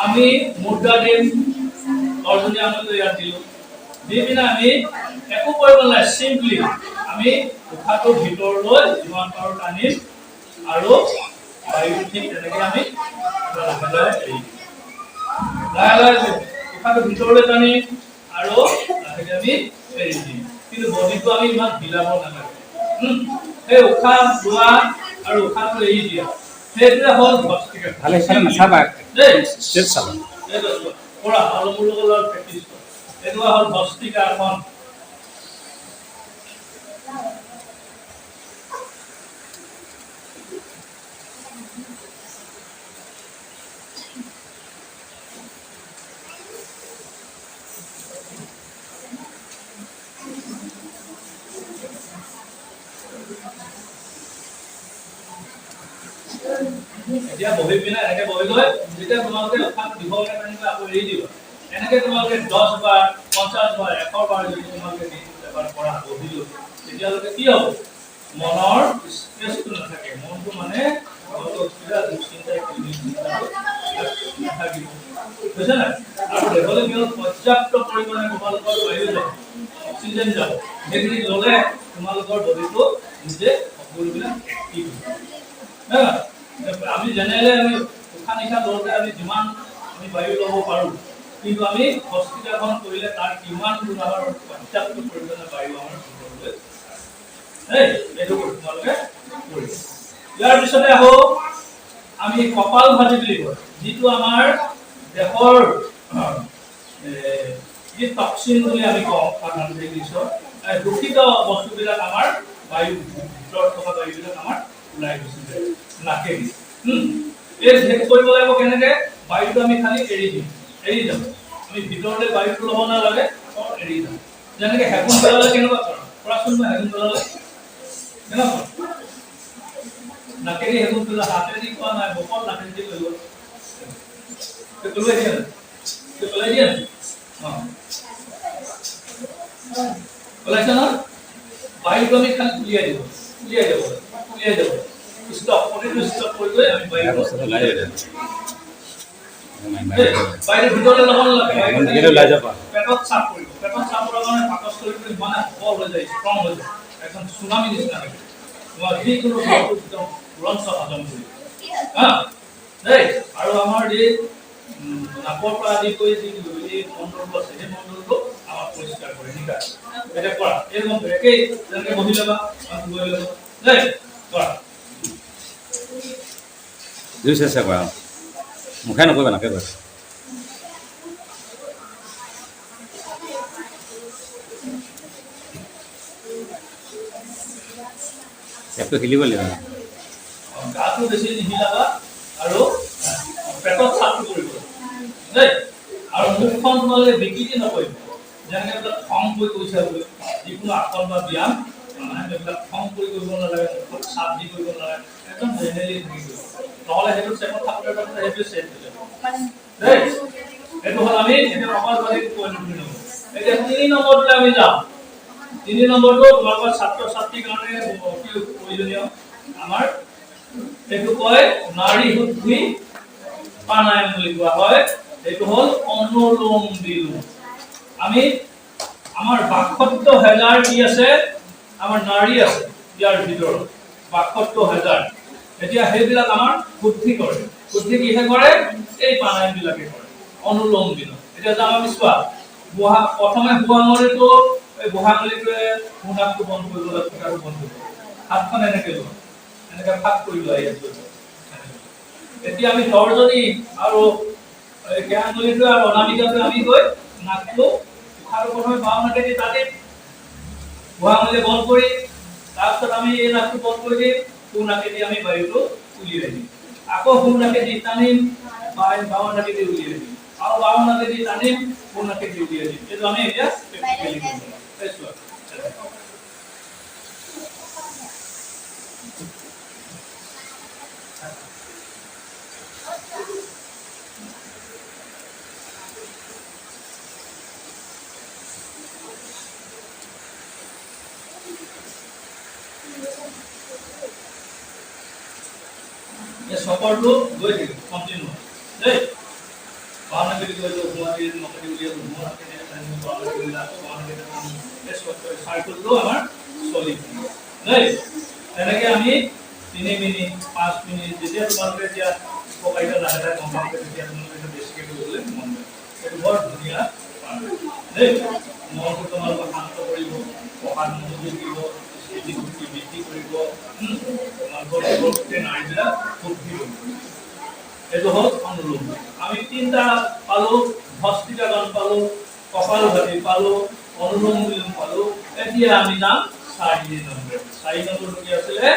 আমি মুদ্ৰা দিম, তৰ্জনী আঙুলিটো ইয়াত দিলোঁ, দি পিনে আমি একো কৰিব নাই, চিম্পলি আমি উশাহটো ভিতৰলৈ যিমান পাৰোঁ টানিম আৰু বায়ুটো ঠিক তেনেকৈ আমি লাহে লাহে এৰি দিম। লাহে লাহে উশাহটো ভিতৰলৈ টানিম আৰু লাহেকৈ আমি এৰি দিম। কিন্তু বডিটো আমি ইমান হিলাব নালাগে। সেই উশাহ লোৱা আৰু উশাহটো এৰি দিয়া, সেইটোৱে হ'ল ভস্ত্ৰিকা। ভালে ইফালে নাচাবা দেই, ষ্টেপ চাবা। এইটো কৰা আৰু মোৰ লগত প্ৰেক্টিছ কৰা। এইটো হ'ল ভস্ত্ৰিকাসন। এতিয়া বহি পিনে এনেকে বহি লৈ যেতিয়া তোমালোকে উশাহ দীঘলকে টানিবা আকৌ এৰি দিবা। এনেকে তোমালোকে 10 বাৰ 50 বাৰ 100 বাৰ যদি তোমালোকে এবাৰ কৰা বহি লৈ, তেতিয়ালৈকে কি হ'ব? মনৰ ষ্ট্ৰেছটো নাথাকে। মনটো মানে বুজিছা নাই? আৰু দেহলৈ কি হ'ল পৰ্যাপ্ত পৰিমাণে তোমালোকৰ বায়ু যাব, অক্সিজেন যাব। সেইখিনি ল'লে তোমালোকৰ বডিটো নিজে সকলোবিলাক এক্টিভ হ'ব। আমি জেনেৰেলি আমি উশাহ নিশাহ লওঁতে আমি যিমান আমি বায়ু ল'ব পাৰোঁ, কিন্তু আমি ভস্ত্ৰিকাসন কৰিলে তাৰ কিমান গুণ আমাৰ পৰ্যাপ্ত পৰিমাণে বায়ু আমাৰ ভিতৰলৈ এইটো তোমালোকে কৰিব। ইয়াৰ পিছতে আহো আমি কপাল ভাতি বুলি কয়, যিটো আমাৰ দেহৰ যি টক্সিন বুলি আমি কওঁ সাধাৰণতে ইংলিছত, দূষিত বস্তুবিলাক আমাৰ বায়ু ভিতৰত থকা বায়ুবিলাক আমাৰ ওলাই গুচি যায় নাকেদি। এই সেইটো কৰিব লাগিব কেনেকে? বায়ুটো আমি খালি এৰি দিম, এৰি যাম। আমি ভিতৰলৈ বায়ুটো ল'ব নালাগে, এৰি যাম। যেনেকে হেডফোন পেলালে কেনেকুৱা কৰা? কৰাচোন মই হেডফোন পেলালে কেনেকুৱা? নাকেদি হেডফোন পেলা, হাতেদি কোৱা নাই, বকল নাকেদি কৰিব। পেলাই দিয়া, পেলাই দিয়া। পেলাইছা ন? বায়ুটো আমি খালি উলিয়াই দিব, উলিয়াই যাব, উলিয়াই যাব। ষ্টপ, প্ৰতিটো ষ্টপ কৰি লৈ আমি বায়ুটো বায়ুৰ ভিতৰলৈ ল'ব নালাগে। পেটত চাপ কৰিব, পেটত চাপ কৰাৰ কাৰণে পাকস্থলীটো ইমান সবল হৈ যায়, ষ্ট্ৰং হৈ যায়, এখন চুনামি নিচিনা হৈ যায়। তোমাৰ যিকোনো বস্তু একদম তুৰন্ত হজম কৰিব। দেই, আৰু আমাৰ যি নাকৰ পৰা আদি কৰি যি মণ্ডলটো আছে, সেই মণ্ডলটো আমাক পৰিষ্কাৰ কৰে। নিকা এতিয়া কৰা, এইৰকম একেই যেনেকে বহি ল'বা, বহি ল'বা। দেই, কৰা। দুই চেষ্টা কৰা, মুখে নকৰিবা, নাকে কৰিবা। পেটটো হিলিব লাগিব। গাটো বেছি নিহিলাবা আৰু পেটত চাপটো কৰিব দেই। আৰু মুখখন তোমালোকে বিকৃতি নকৰিব। যেনেকে এইবিলাক খং কৰি কৈছে বুলি যিকোনো আসন বা ব্যায়াম এইবিলাক খং কৰি কৰিব নালাগে, মুখত চাপ দি কৰিব নালাগে, একদম জেনেৰেলি থাকিব। নহ'লে সেইটো চেপত থাকোঁতে থাকোঁতে সেইটো চেপ হৈ যাব দেই। সেইটো হ'ল আমি এতিয়া সমাজবাদীক পইণ্ট কৰি ল'ব। এতিয়া 3 নম্বৰটোলৈ আমি যাওঁ। 3 নম্বৰটো তোমালোকৰ ছাত্ৰ ছাত্ৰীৰ কাৰণে অতি প্ৰয়োজনীয়। আমাৰ এইটো কয় নাড়ী শুদ্ধি প্ৰাণায়াম বুলি কোৱা হয়। এইটো হ'ল অনুলোম বিলোম। আমি আমাৰ ৭২,০০০ কি আছে? আমাৰ নাড়ী আছে ইয়াৰ ভিতৰত ৭২,০০০। এতিয়া সেইবিলাক আমাৰ শুদ্ধি কৰে। শুদ্ধি কিহে কৰে? এই প্ৰাণায়াম বিলাকে কৰে, অনুলোম বিলোম। এতিয়া যাওঁ আমি চোৱা, প্ৰথমে বুঢ়া আঙুলিটো, এই বুঢ়া আঙুলিটোৱে মুনাকটো বন্ধ কৰিব লাগে, ফুটাটো বন্ধ কৰিব। হাতখন এনেকে লোৱা, এনেকে ফাক কৰি লোৱা ইয়াত। এতিয়া আমি তৰ্জনী আৰু কেয়া আঙুলিটো আৰু অনামিকাটো আমি গৈ নাকটো উশাহটো প্ৰথমে বাওঁ নাকেদি টানিম, বুঢ়া আঙুলি বন্ধ কৰি, তাৰপিছত আমি এই নাকটো বন্ধ কৰি দিম, সোঁ নাকেদি আমি বায়ুটো উলিয়াই দিম। আকৌ সোঁ নাকেদি টানিম, বাওঁ নাকেদি উলিয়াই দিম, আৰু বাওঁ নাকেদি টানিম, সোঁ নাকেদি উলিয়াই দিম। এইটো আমি এতিয়া প্ৰেক্টিকেলি কৰিম। চকৰটো গৈ থাকিব কণ্টিনিউ দেই। বুলি কয় যে গুৱাহাটীৰ নকৰি উলিয়াব গুৱাহাটী চাৰ্কুলটো আমাৰ চলি দেই তেনেকৈ আমি 3 মিনিট 5 মিনিট যেতিয়া তোমালোকে এতিয়া উপকাৰিতা লাহে লাহে গম পাওঁতে তেতিয়া তোমালোকে বেছিকৈ কৰিবলৈ মন যায় এইটো বৰ ধুনীয়া দেই মনটো তোমালোকক শান্ত কৰিব পঢ়াত মনোযোগ দিব স্মৃতিশক্তি বৃদ্ধি কৰিব তোমালোকৰ গোটেই নাড়ীবিলাক ফুৰ্তি কৰিব এইটো হ'ল অনুলোম আমি 3টা পালোঁ ভস্ত্ৰিকাগণ পালোঁ কপালভাতি পালোঁ অনুলোম বিলোম পালোঁ এতিয়া আমি যাম 4 নম্বৰটো কি আছিলে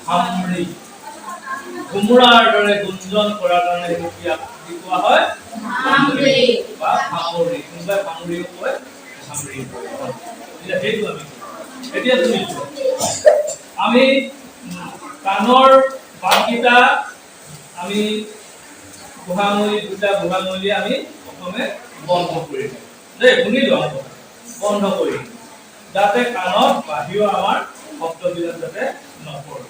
ভামৰি ঘুমুৰাৰ দৰে গুঞ্জন কৰাৰ কাৰণে সেইটো কি কোৱা হয় ভামৰি বা ভামৰি কোনোবাই ভামৰিও কয় ভামৰি এতিয়া সেইটো আমি এতিয়া তুমি আমি কাণৰ বাকীটা আমি গুহামলি দুটা গুহামলি আমি প্ৰথমে বন্ধ কৰি দিওঁ দেই শুনি লওঁ বন্ধ কৰি যাতে কাণত বাহিৰৰ আমাৰ শব্দবিলাক যাতে নপৰে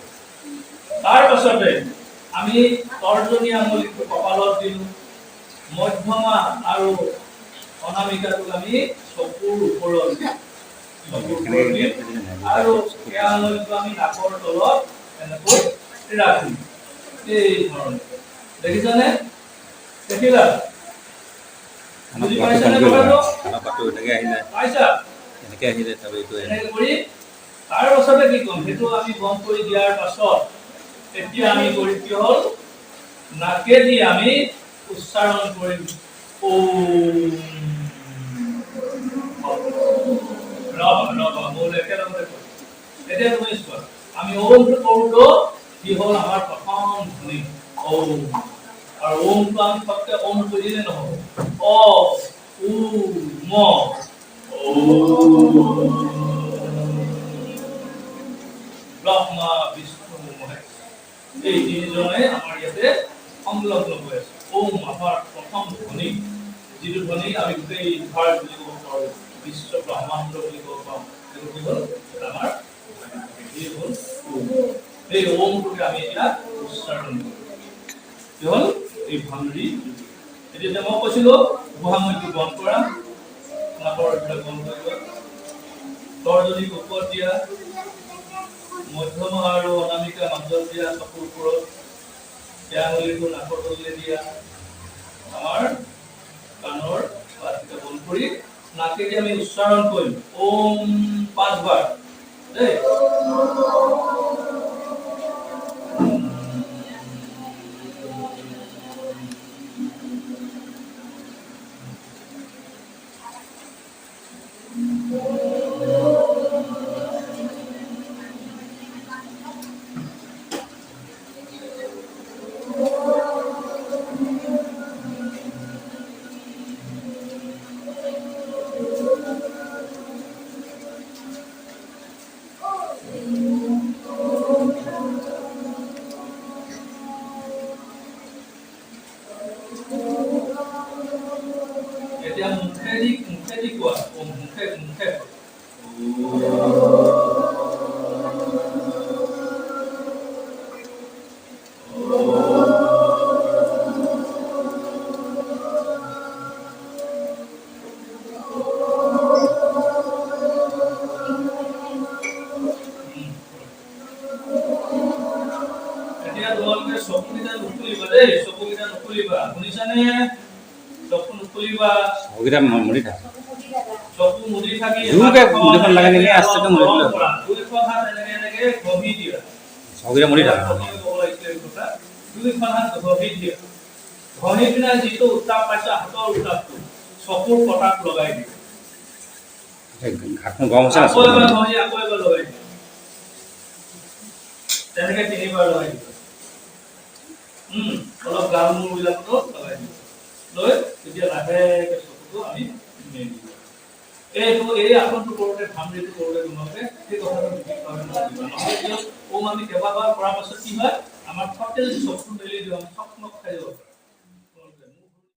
তাৰ পাছতে আমি তৰ্জনী আঙুলিটো কপালত দিলোঁ মধ্যমা আৰু অনামিকাটোক আমি চকুৰ ওপৰত আৰু এই আঙুলিটো আমি নাকৰ তলত এনেকৈ ৰাখিম এই ধৰণে দেখিছানে দেখিলা বুজি পাইছানে কথাটো পাইছা এনেকৈ আহিলে এনেকৈ কৰি তাৰ পাছতে কি ক'ম সেইটো আমি বন্ধ কৰি দিয়াৰ পাছত এতিয়া আমি কৰি কি হ'ল নাকেদি আমি উচ্চাৰণ কৰিম এতিয়া তুমি চোৱা আমি ওমটো কৰোঁতো কি হ'ল আমাৰ প্ৰথম ধ্বনি ওম আৰু ওমটো আমি ফকতে ওম কৰি দিলে নহ'ব অ উ ম ব্ৰহ্মা বিষ্ণু মহেশ এই তিনিজনে আমাৰ ইয়াতে সংলগ্ন হৈ আছে ওম আমাৰ প্ৰথম ধ্বনি যিটো ধ্বনি আমি গোটেই ভাৰত বুলি ক'ব পাৰোঁ বিশ্ব ব্ৰহ্মাণ্ড বুলি ক'ব পাৰোঁ এইটো কি হ'ল আমাৰ এই হ'ল এই ওমটোকে আমি এতিয়া উচ্চাৰণ কৰোঁ কি হ'ল এই ভামৰি এতিয়া মই কৈছিলোঁ গুহামুখটো বন্ধ কৰা নাকৰ এইবিলাক বন্ধ কৰিবা তৰ্জনী ওপৰত দিয়া মধ্যমা আৰু অনামিকা মাজত দিয়া চকুৰ ওপৰত এই আঙুলিটো নাকৰ তললৈ দিয়া আমাৰ কাণৰ বাতিটা বন্ধ কৰি নাকেদি আমি উচ্চাৰণ কৰিম ওম 5 বাৰ দেই এতিয়া মুখেদি কোৱা মুখে এতিয়া তোমালোকে চকুকেইটা নুখুলিবা দেই চকুকেইটা নুখুলিবা শুনিছানে চকু নুখুলিবা চকুকেইটা মুদি থাকে চকু মুদি থাকি জোৰকে দুখন লাগে নেকি আস্তে মুদি দিলে দুইখন হাত এনেকে গভি দিয়া চকুকেইটা মুদি থাকে দুইখন হাত গভি দিয়া ঘঁহি পিনে যিটো উত্তাপ পাইছা হাতৰ উত্তাপটো চকুৰ পটাত লগাই দিয়া হাতখন গৰম হৈছে আকৌ এবাৰ ঘঁহি আকৌ এবাৰ লগাই দিয়া তেনেকে 3 বাৰ লগাই দিয়া অলপ গাল মূৰবিলাকতো লগাই দিয়া লৈ তেতিয়া লাহেকে চকুটো আমি মেলি দিওঁ এইটো এই আসনটো কৰোঁতে ভামৰিটো কৰোঁতে তোমালোকে সেই কথাটো বিশেষভাৱে নহ'লে ওম আমি কেইবাবাৰ কৰাৰ পাছত কি হয় আমাৰ ফটকে চকুটো মেলি দিওঁ আমি চকমক খাই যাব